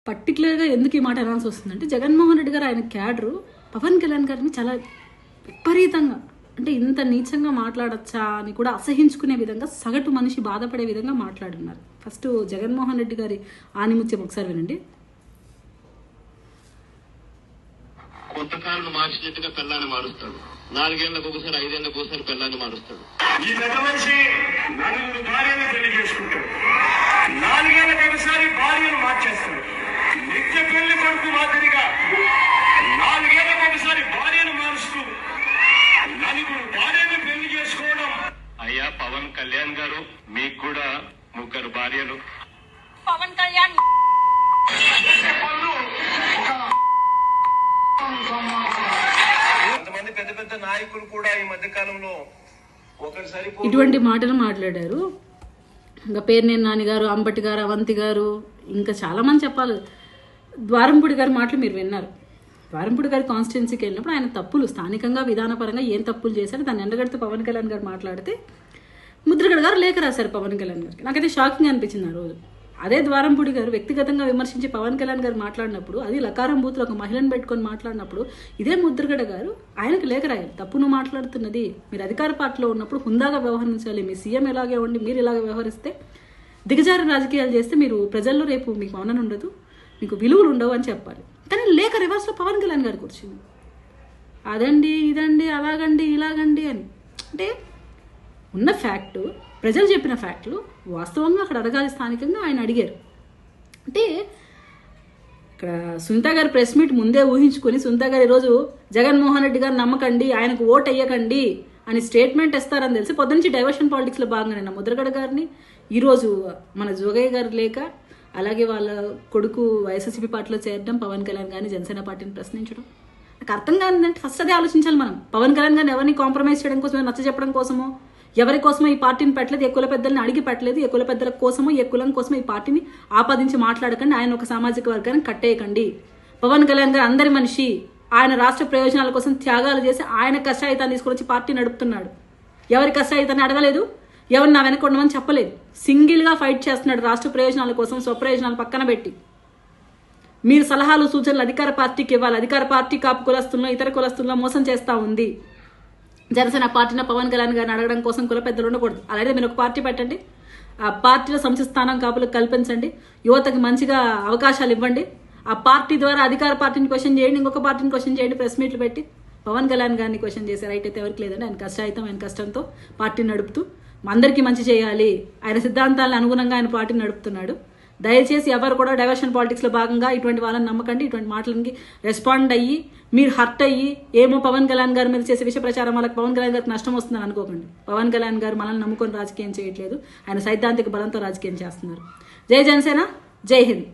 పర్టికులర్గా ఎందుకు ఈ మాట అనాల్సి వస్తుందంటే జగన్మోహన్ రెడ్డి గారు ఆయన క్యాడరు పవన్ కళ్యాణ్ గారిని చాలా విపరీతంగా అంటే ఇంత నీచంగా మాట్లాడచ్చా అని కూడా అసహించుకునే విధంగా సగటు మనిషి బాధపడే విధంగా మాట్లాడున్నారు. ఫస్ట్ జగన్మోహన్ రెడ్డి గారి ఆనిముత్యం ఒకసారి వినండి. కొంతకాలం మార్చినట్టుగా పిల్లాన్ని మారుస్తాడు, 4 ఏళ్లకు ఒకసారి 5 ఏళ్లకు ఒకసారి పిల్లాన్ని మారుస్తాడు. ఈ పెద్ద మనిషి నలుగురు భార్యను పెళ్లి చేసుకుంటాడు, 4 ఏళ్లకు ఒకసారి భార్యను మార్చేస్తాడు. నిత్య పెళ్లి కొడుకు మాదిరిగా 4 ఏళ్లకు ఒకసారి భార్యను మారుస్తూ నలుగురు భార్యను పెళ్లి చేసుకోవడం. అయ్యా పవన్ కళ్యాణ్ గారు, మీకు కూడా 3 భార్యలు. పవన్ కళ్యాణ్ కొంతమంది పెద్ద పెద్ద నాయకులు కూడా ఈ మధ్య కాలంలో ఒకసారి ఇటువంటి మాటలు మాట్లాడారు. ఇంకా పేర్నేని నాని గారు, అంబటి గారు, అవంతి గారు, ఇంకా చాలామంది చెప్పాలి. ద్వారంపూడి గారి మాటలు మీరు విన్నారు. ద్వారంపూడి గారి కాన్స్టిట్యున్సీకి వెళ్ళినప్పుడు ఆయన తప్పులు స్థానికంగా విధానపరంగా ఏం తప్పులు చేశారు దాన్ని ఎండగడితే పవన్ కళ్యాణ్ గారు మాట్లాడితే ముద్రగడ గారు లేఖ రాశారు పవన్ కళ్యాణ్ గారికి. నాకైతే షాకింగ్ అనిపించింది ఆ రోజు. అదే ద్వారంపూడి గారు వ్యక్తిగతంగా విమర్శించి పవన్ కళ్యాణ్ గారు మాట్లాడినప్పుడు, అది లకారం బూత్లో ఒక మహిళను పెట్టుకొని మాట్లాడినప్పుడు ఇదే ముద్రగడ గారు ఆయనకు లేఖ రాయాలి. తప్పు నువ్వు మాట్లాడుతున్నది, మీరు అధికార పార్టీలో ఉన్నప్పుడు హుందాగా వ్యవహరించాలి, మీ సీఎం ఎలాగే ఉండి మీరు ఇలాగే వ్యవహరిస్తే దిగజారు రాజకీయాలు చేస్తే మీరు ప్రజల్లో రేపు మీకు మౌనం ఉండదు, మీకు విలువలు ఉండవు అని చెప్పాలి. కానీ లేఖ రివర్స్లో పవన్ కళ్యాణ్ గారికి వచ్చింది. అదండి ఇదండి అలాగండి ఇలాగండి అని. అంటే ఉన్న ఫ్యాక్టు, ప్రజలు చెప్పిన ఫ్యాక్టులు వాస్తవంగా అక్కడ అడగాలి. స్థానికంగా ఆయన అడిగారు. అంటే ఇక్కడ సునీత గారు ప్రెస్ మీట్ ముందే ఊహించుకొని సునీత గారు ఈరోజు జగన్మోహన్ రెడ్డి గారు నమ్మకండి, ఆయనకు ఓట్ అయ్యకండి అని స్టేట్మెంట్ ఇస్తారని తెలిసి పొద్దు నుంచి డైవర్షన్ పాలిటిక్స్లో భాగంగా ముద్రగడ గారిని, ఈరోజు మన జోగయ్య గారు లేక, అలాగే వాళ్ళ కొడుకు వైఎస్ఆర్సీపీ పార్టీలో చేరడం, పవన్ కళ్యాణ్ గారిని జనసేన పార్టీని ప్రశ్నించడం. నాకు అర్థం కాదంటే ఫస్ట్ అదే ఆలోచించాలి మనం. పవన్ కళ్యాణ్ గారిని ఎవరిని కాంప్రమైజ్ చేయడం కోసమో, నచ్చ చెప్పడం కోసమో, ఎవరి కోసమో ఈ పార్టీని పెట్టలేదు, ఏ కుల పెద్దల్ని అడిగి పెట్టలేదు, ఏ కుల పెద్దల కోసమో ఏ కులం కోసమో ఈ పార్టీని ఆపాదించి మాట్లాడకండి, ఆయన ఒక సామాజిక వర్గాన్ని కట్టేయకండి. పవన్ కళ్యాణ్ గారు అందరి మనిషి, ఆయన రాష్ట్ర ప్రయోజనాల కోసం త్యాగాలు చేసి ఆయన కష్టాయితాన్ని తీసుకొని వచ్చి పార్టీ నడుపుతున్నాడు. ఎవరి కష్టాయితాన్ని అడగలేదు, ఎవరు నా వెనక ఉండమని చెప్పలేదు. సింగిల్గా ఫైట్ చేస్తున్నాడు రాష్ట్ర ప్రయోజనాల కోసం, స్వప్రయోజనాలు పక్కన పెట్టి. మీరు సలహాలు సూచనలు అధికార పార్టీకి ఇవ్వాలి. అధికార పార్టీ కాపు కులస్తుల్లో ఇతర కులస్తుల్లో మోసం చేస్తూ ఉంది. జనసేన పార్టీని పవన్ కళ్యాణ్ గారిని అడగడం కోసం కుల పెద్దలు ఉండకూడదు. అలాగే మీరు ఒక పార్టీ పెట్టండి, ఆ పార్టీలో సముచిత స్థానం కాపులకు కల్పించండి, యువతకి మంచిగా అవకాశాలు ఇవ్వండి. ఆ పార్టీ ద్వారా అధికార పార్టీని క్వశ్చన్ చేయండి, ఇంకొక పార్టీని క్వశ్చన్ చేయండి, ప్రెస్ మీట్లు పెట్టి పవన్ కళ్యాణ్ గారిని క్వశ్చన్ చేసే రైట్ అయితే ఎవరికి లేదండి. ఆయన కష్టాయితం, ఆయన కష్టంతో పార్టీని నడుపుతూ అందరికీ మంచి చేయాలి, ఆయన సిద్ధాంతాలను అనుగుణంగా ఆయన పార్టీని నడుపుతున్నాడు. దయచేసి ఎవరు కూడా డైవర్షన్ పాలిటిక్స్లో భాగంగా ఇటువంటి వాళ్ళని నమ్మకండి. ఇటువంటి మాటలకి రెస్పాండ్ అయ్యి మీరు హర్ట్ అయ్యి ఏమో పవన్ కళ్యాణ్ గారి మీద చేసే విషయ ప్రచారం వాళ్ళకి పవన్ కళ్యాణ్ గారికి నష్టం వస్తుందని అనుకోకండి. పవన్ కళ్యాణ్ గారు మనల్ని నమ్ముకొని రాజకీయం చేయట్లేదు, ఆయన సైద్ధాంతిక బలంతో రాజకీయం చేస్తున్నారు. జై జనసేన, జై హింద్.